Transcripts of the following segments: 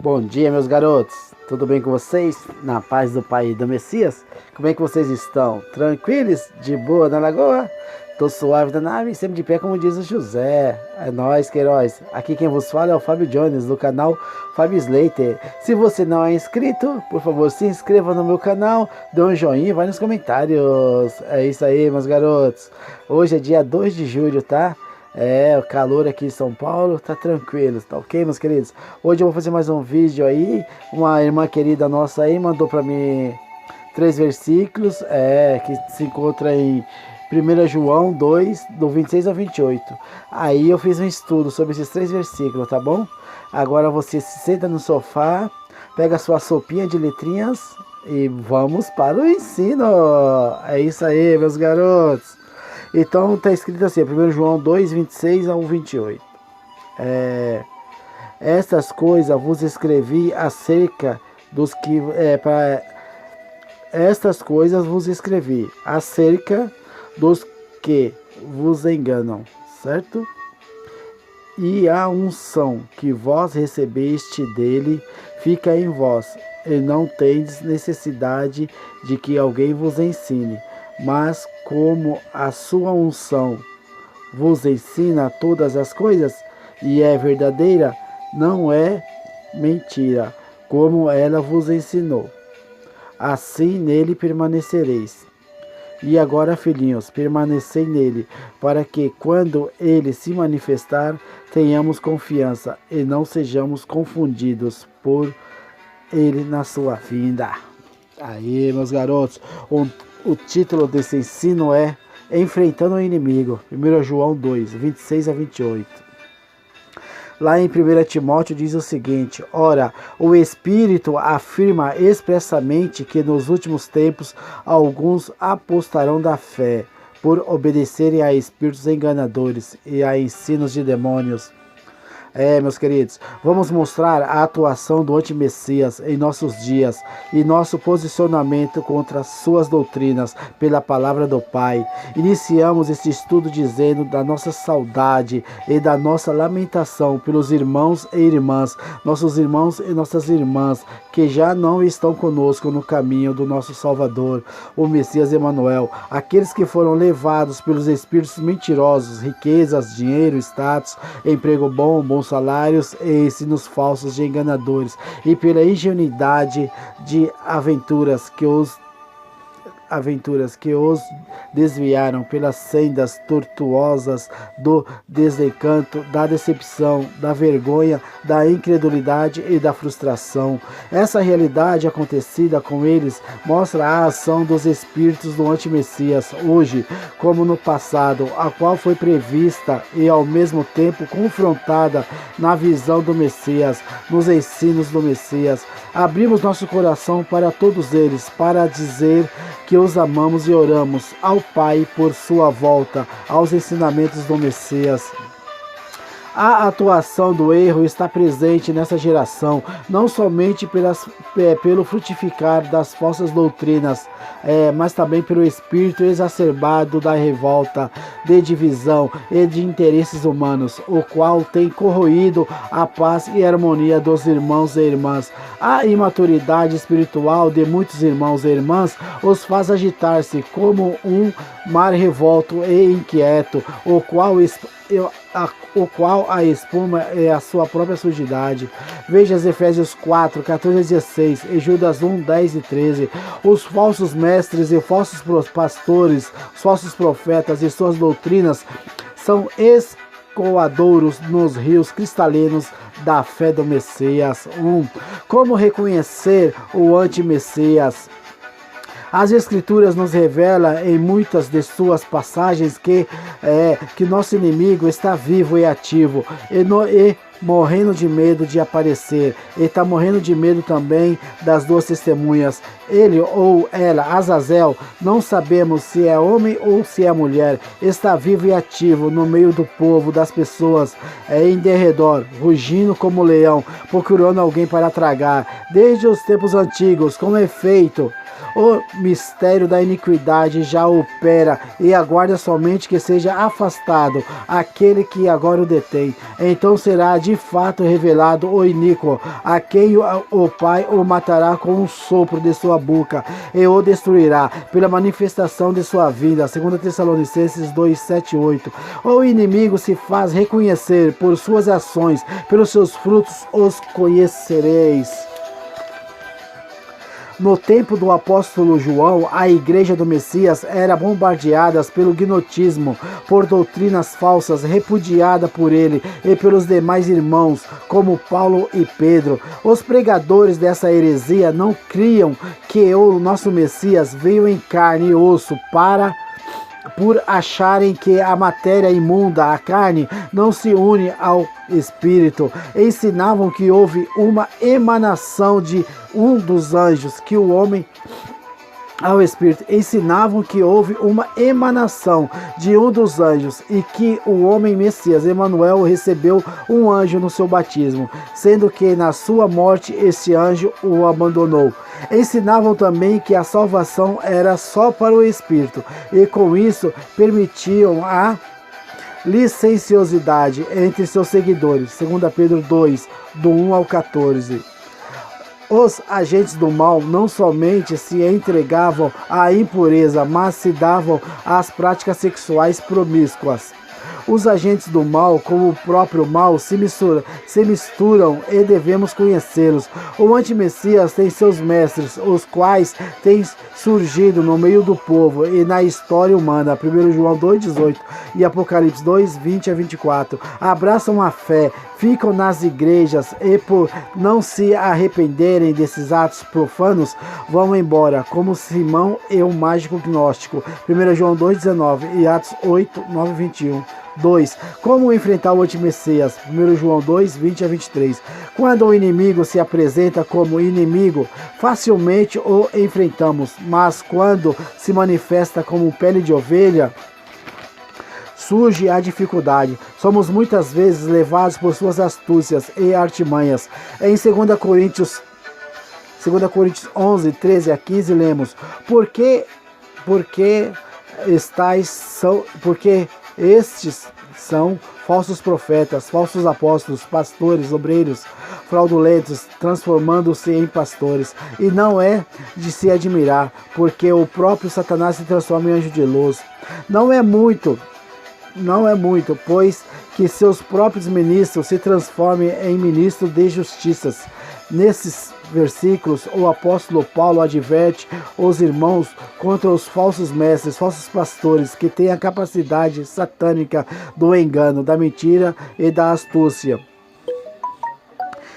Bom dia, meus garotos. Tudo bem com vocês? Na paz do Pai e do Messias? Como é que vocês estão? Tranquilos? De boa na lagoa? Tô suave da nave, sempre de pé, como diz o José. É nóis, Queiroz. Aqui quem vos fala é o Fábio Jones, do canal Fábio Slater. Se você não é inscrito, por favor, se inscreva no meu canal, dê um joinha e vai nos comentários. É isso aí, meus garotos. Hoje é dia 2 de julho, tá? O calor aqui em São Paulo tá tranquilo, tá ok, meus queridos? Hoje eu vou fazer mais um vídeo aí. Uma irmã querida nossa aí mandou pra mim 3 versículos, que se encontra em 1 João 2, do 26 ao 28. Aí eu fiz um estudo sobre esses 3 versículos, tá bom? Agora você se senta no sofá, pega a sua sopinha de letrinhas e vamos para o ensino. É isso aí, meus garotos. Então está escrito assim, 1 João 2, 26 ao 28. Estas coisas vos escrevi acerca dos que... Estas coisas vos escrevi acerca dos que vos enganam, certo? E a unção que vós recebeste dele fica em vós, e não tendes necessidade de que alguém vos ensine. Mas como a sua unção vos ensina todas as coisas, e é verdadeira, não é mentira, como ela vos ensinou, assim nele permanecereis. E agora, filhinhos, permanecei nele, para que, quando ele se manifestar, tenhamos confiança e não sejamos confundidos por ele na sua vinda. Aí, meus garotos, o título desse ensino é Enfrentando o Inimigo, 1 João 2, 26 a 28. Lá em 1 Timóteo diz o seguinte: ora, o Espírito afirma expressamente que nos últimos tempos alguns apostarão da fé, por obedecerem a espíritos enganadores e a ensinos de demônios. Meus queridos, vamos mostrar a atuação do anti-Messias em nossos dias e nosso posicionamento contra suas doutrinas pela palavra do Pai. Iniciamos este estudo dizendo da nossa saudade e da nossa lamentação pelos irmãos e irmãs, nossos irmãos e nossas irmãs, que já não estão conosco no caminho do nosso Salvador, o Messias Emanuel, aqueles que foram levados pelos espíritos mentirosos, riquezas, dinheiro, status, emprego bom, bons salários e ensinos falsos de enganadores, e pela ingenuidade de aventuras que os desviaram pelas sendas tortuosas do desencanto, da decepção, da vergonha, da incredulidade e da frustração. Essa realidade acontecida com eles mostra a ação dos espíritos do anti-Messias, hoje como no passado, a qual foi prevista e ao mesmo tempo confrontada na visão do Messias, nos ensinos do Messias. Abrimos nosso coração para todos eles, para dizer que os amamos e oramos ao Pai por sua volta, aos ensinamentos do Messias. A atuação do erro está presente nessa geração, não somente pelo frutificar das falsas doutrinas, mas também pelo espírito exacerbado da revolta, de divisão e de interesses humanos, o qual tem corroído a paz e a harmonia dos irmãos e irmãs. A imaturidade espiritual de muitos irmãos e irmãs os faz agitar-se como um mar revolto e inquieto, o qual a espuma é a sua própria sujidade. Veja as Efésios 4, 14 a 16 e Judas 1, 10 e 13. Os falsos mestres e falsos pastores, os falsos profetas e suas doutrinas são escoadouros nos rios cristalinos da fé do Messias. Como reconhecer o anti-Messias? As Escrituras nos revelam em muitas de suas passagens que nosso inimigo está vivo e ativo e morrendo de medo de aparecer. E está morrendo de medo também das duas testemunhas. Ele ou ela, Azazel, não sabemos se é homem ou se é mulher, está vivo e ativo no meio do povo, das pessoas, em derredor, rugindo como leão, procurando alguém para tragar. Desde os tempos antigos, com efeito, o mistério da iniquidade já opera e aguarda somente que seja afastado aquele que agora o detém. Então será de fato revelado o iníquo, a quem o Pai o matará com um sopro de sua boca e o destruirá pela manifestação de sua vinda. 2 Tessalonicenses 2, 7, 8. O inimigo se faz reconhecer por suas ações, pelos seus frutos os conhecereis. No tempo do apóstolo João, a igreja do Messias era bombardeada pelo gnotismo, por doutrinas falsas, repudiada por ele e pelos demais irmãos, como Paulo e Pedro. Os pregadores dessa heresia não criam que o nosso Messias veio em carne e osso por acharem que a matéria imunda, a carne, não se une ao Espírito. Ensinavam que houve uma emanação de um dos anjos, que o homem ao Espírito. Ensinavam que houve uma emanação de um dos anjos e que o homem Messias, Emanuel, recebeu um anjo no seu batismo, sendo que na sua morte esse anjo o abandonou. Ensinavam também que a salvação era só para o Espírito e com isso permitiam a licenciosidade entre seus seguidores. 2 Pedro 2, do 1 ao 14. Os agentes do mal não somente se entregavam à impureza, mas se davam às práticas sexuais promíscuas. Os agentes do mal, como o próprio mal, se misturam e devemos conhecê-los. O antimessias tem seus mestres, os quais têm surgido no meio do povo e na história humana. 1 João 2,18 e Apocalipse 2, 20 a 24. Abraçam a fé, ficam nas igrejas e por não se arrependerem desses atos profanos, vão embora, como Simão e o mágico gnóstico. 1 João 2,19 e Atos 8, 9 e 21. 2. Como enfrentar o antimessias? 1 João 2, 20 a 23. Quando o inimigo se apresenta como inimigo, facilmente o enfrentamos, mas quando se manifesta como pele de ovelha, surge a dificuldade. Somos muitas vezes levados por suas astúcias e artimanhas. Em 2 Coríntios 11, 13 a 15, lemos: Porque estes são falsos profetas, falsos apóstolos, pastores, obreiros, fraudulentos, transformando-se em pastores. E não é de se admirar, porque o próprio Satanás se transforma em anjo de luz. Não é muito, pois que seus próprios ministros se transformem em ministros de justiças. Nesses versículos, o apóstolo Paulo adverte os irmãos contra os falsos mestres, falsos pastores, que têm a capacidade satânica do engano, da mentira e da astúcia.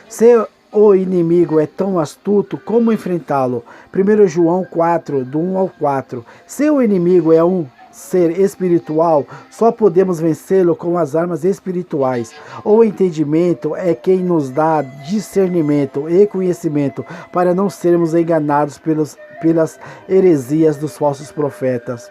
Se o inimigo é tão astuto, como enfrentá-lo? 1 João 4, do 1 ao 4. Se o inimigo é um ser espiritual, só podemos vencê-lo com as armas espirituais. O entendimento é quem nos dá discernimento e conhecimento para não sermos enganados pelas heresias dos falsos profetas.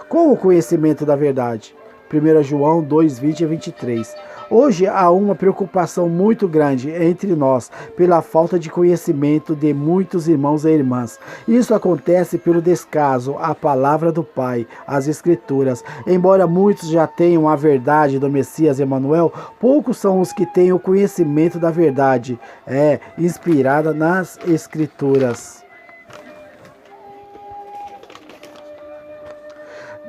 Com o conhecimento da verdade. 1 João 2, 20 a 23. Hoje há uma preocupação muito grande entre nós pela falta de conhecimento de muitos irmãos e irmãs. Isso acontece pelo descaso à palavra do Pai, às Escrituras. Embora muitos já tenham a verdade do Messias Emanuel, poucos são os que têm o conhecimento da verdade, inspirada nas Escrituras.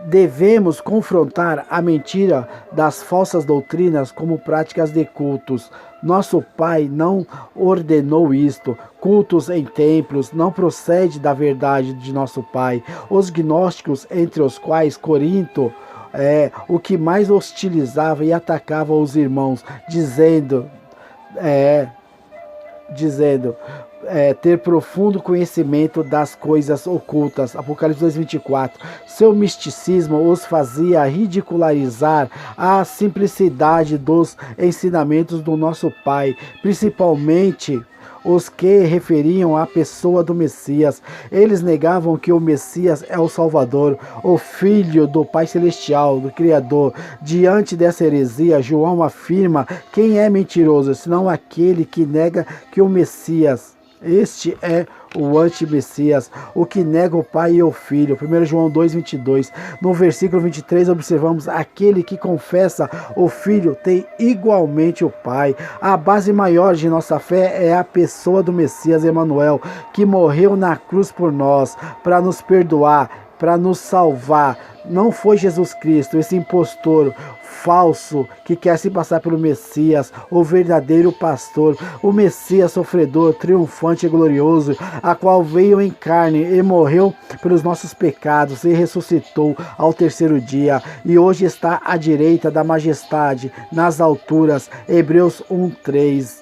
Devemos confrontar a mentira das falsas doutrinas como práticas de cultos. Nosso Pai não ordenou isto. Cultos em templos não procede da verdade de nosso Pai. Os gnósticos, entre os quais Corinto o que mais hostilizava e atacava os irmãos, dizendo ter profundo conhecimento das coisas ocultas. Apocalipse 2:24. Seu misticismo os fazia ridicularizar a simplicidade dos ensinamentos do nosso Pai, principalmente os que referiam à pessoa do Messias. Eles negavam que o Messias é o Salvador, o Filho do Pai Celestial, do Criador. Diante dessa heresia, João afirma: quem é mentiroso, senão aquele que nega que o Messias Este é o anti-Messias, o que nega o Pai e o Filho. 1 João 2,22. No versículo 23 observamos: aquele que confessa o Filho tem igualmente o Pai. A base maior de nossa fé é a pessoa do Messias Emanuel, que morreu na cruz por nós, para nos perdoar, para nos salvar. Não foi Jesus Cristo, esse impostor falso que quer se passar pelo Messias, o verdadeiro pastor, o Messias sofredor, triunfante e glorioso, a qual veio em carne e morreu pelos nossos pecados e ressuscitou ao terceiro dia e hoje está à direita da majestade nas alturas. Hebreus 1:3.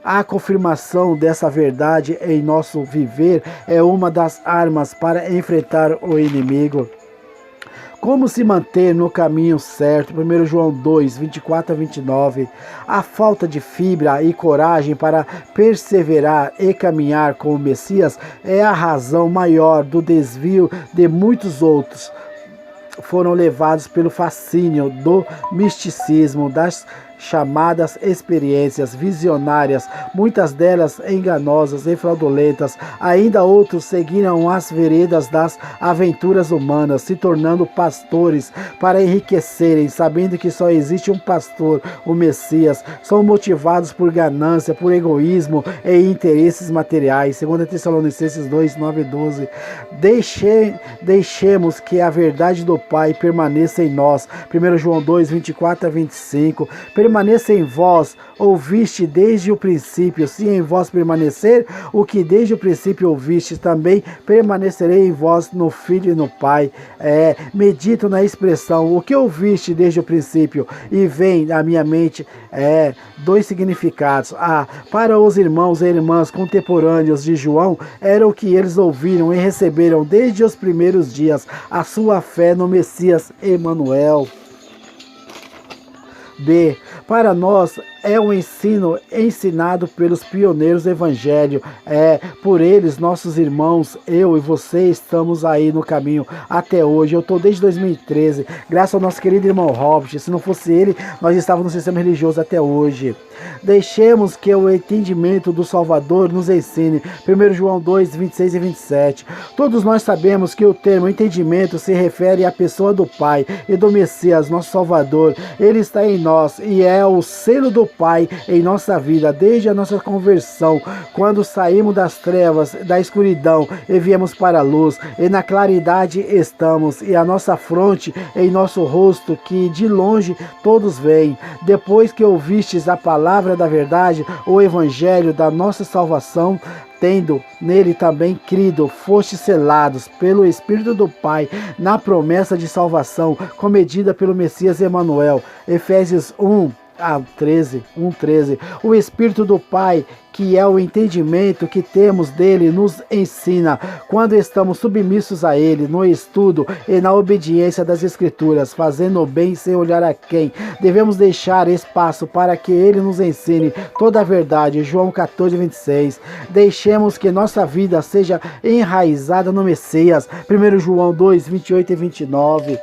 A confirmação dessa verdade em nosso viver é uma das armas para enfrentar o inimigo. Como se manter no caminho certo? 1 João 2, 24 a 29. A falta de fibra e coragem para perseverar e caminhar com o Messias é a razão maior do desvio de muitos outros. Foram levados pelo fascínio do misticismo, das chamadas experiências visionárias, muitas delas enganosas e fraudulentas. Ainda outros seguiram as veredas das aventuras humanas, se tornando pastores para enriquecerem, sabendo que só existe um pastor, o Messias. São motivados por ganância, por egoísmo e interesses materiais. 2 Tessalonicenses 2, 9 e 12. Deixemos que a verdade do Pai permaneça em nós. 1 João 2, 24 a 25. Permaneça em vós, ouviste desde o princípio. Se em vós permanecer o que desde o princípio ouviste, também permanecerei em vós, no Filho e no Pai. Medito na expressão, o que ouviste desde o princípio, e vem à minha mente dois significados. Para os irmãos e irmãs contemporâneos de João, era o que eles ouviram e receberam desde os primeiros dias, a sua fé no Messias Emanuel. B. Para nós é um ensino ensinado pelos pioneiros do Evangelho. Por eles, nossos irmãos, eu e você, estamos aí no caminho até hoje. Eu estou desde 2013, graças ao nosso querido irmão Robert. Se não fosse ele, nós estávamos no sistema religioso até hoje. Deixemos que o entendimento do Salvador nos ensine. 1 João 2, 26 e 27. Todos nós sabemos que o termo entendimento se refere à pessoa do Pai e do Messias, nosso Salvador. Ele está em nós e é o selo do Pai em nossa vida, desde a nossa conversão, quando saímos das trevas, da escuridão e viemos para a luz, e na claridade estamos, e a nossa fronte em nosso rosto, que de longe todos veem. Depois que ouvistes a palavra da verdade, o evangelho da nossa salvação, tendo nele também crido, fostes selados pelo Espírito do Pai na promessa de salvação, comedida pelo Messias Emanuel. Efésios 1:13. O Espírito do Pai, que é o entendimento que temos dele, nos ensina quando estamos submissos a ele, no estudo e na obediência das Escrituras, fazendo o bem sem olhar a quem. Devemos deixar espaço para que ele nos ensine toda a verdade. João 14, 26. Deixemos que nossa vida seja enraizada no Messias. 1 João 2, 28 e 29.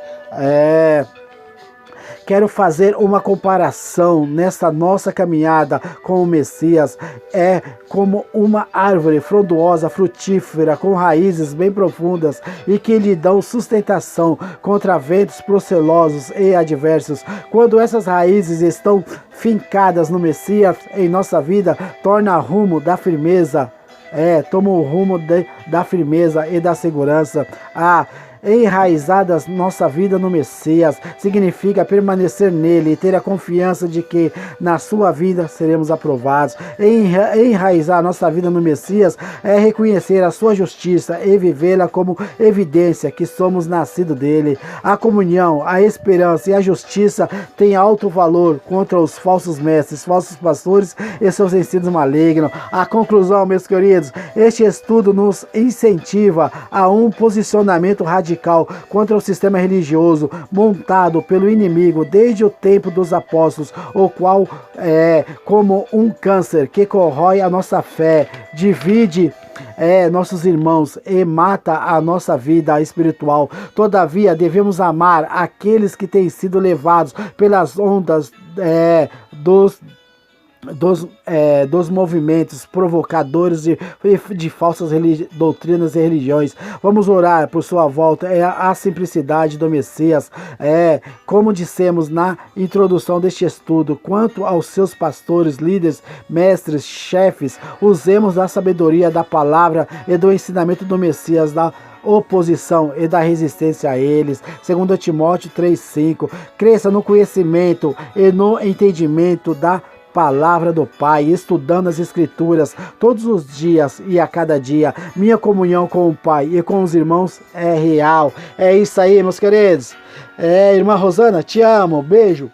Quero fazer uma comparação nessa nossa caminhada com o Messias. É como uma árvore frondosa, frutífera, com raízes bem profundas e que lhe dão sustentação contra ventos procelosos e adversos. Quando essas raízes estão fincadas no Messias em nossa vida, torna rumo da firmeza. Toma o rumo da firmeza e da segurança. Enraizadas nossa vida no Messias significa permanecer nele e ter a confiança de que na sua vida seremos aprovados. Enraizar nossa vida no Messias é reconhecer a sua justiça e vivê-la como evidência que somos nascidos dele. A comunhão, a esperança e a justiça têm alto valor contra os falsos mestres, falsos pastores e seus ensinos malignos. A conclusão, meus queridos, este estudo nos incentiva a um posicionamento radical contra o sistema religioso montado pelo inimigo desde o tempo dos apóstolos, o qual é como um câncer que corrói a nossa fé, divide nossos irmãos e mata a nossa vida espiritual. Todavia, devemos amar aqueles que têm sido levados pelas ondas dos movimentos provocadores de falsas doutrinas e religiões. Vamos orar por sua volta, a simplicidade do Messias. Como dissemos na introdução deste estudo, quanto aos seus pastores, líderes, mestres, chefes, usemos da sabedoria da palavra e do ensinamento do Messias, da oposição e da resistência a eles. 2 Timóteo 3,5. Cresça no conhecimento e no entendimento da palavra do Pai, estudando as Escrituras todos os dias e a cada dia. Minha comunhão com o Pai e com os irmãos é real. É isso aí, meus queridos. Irmã Rosana, te amo. Beijo.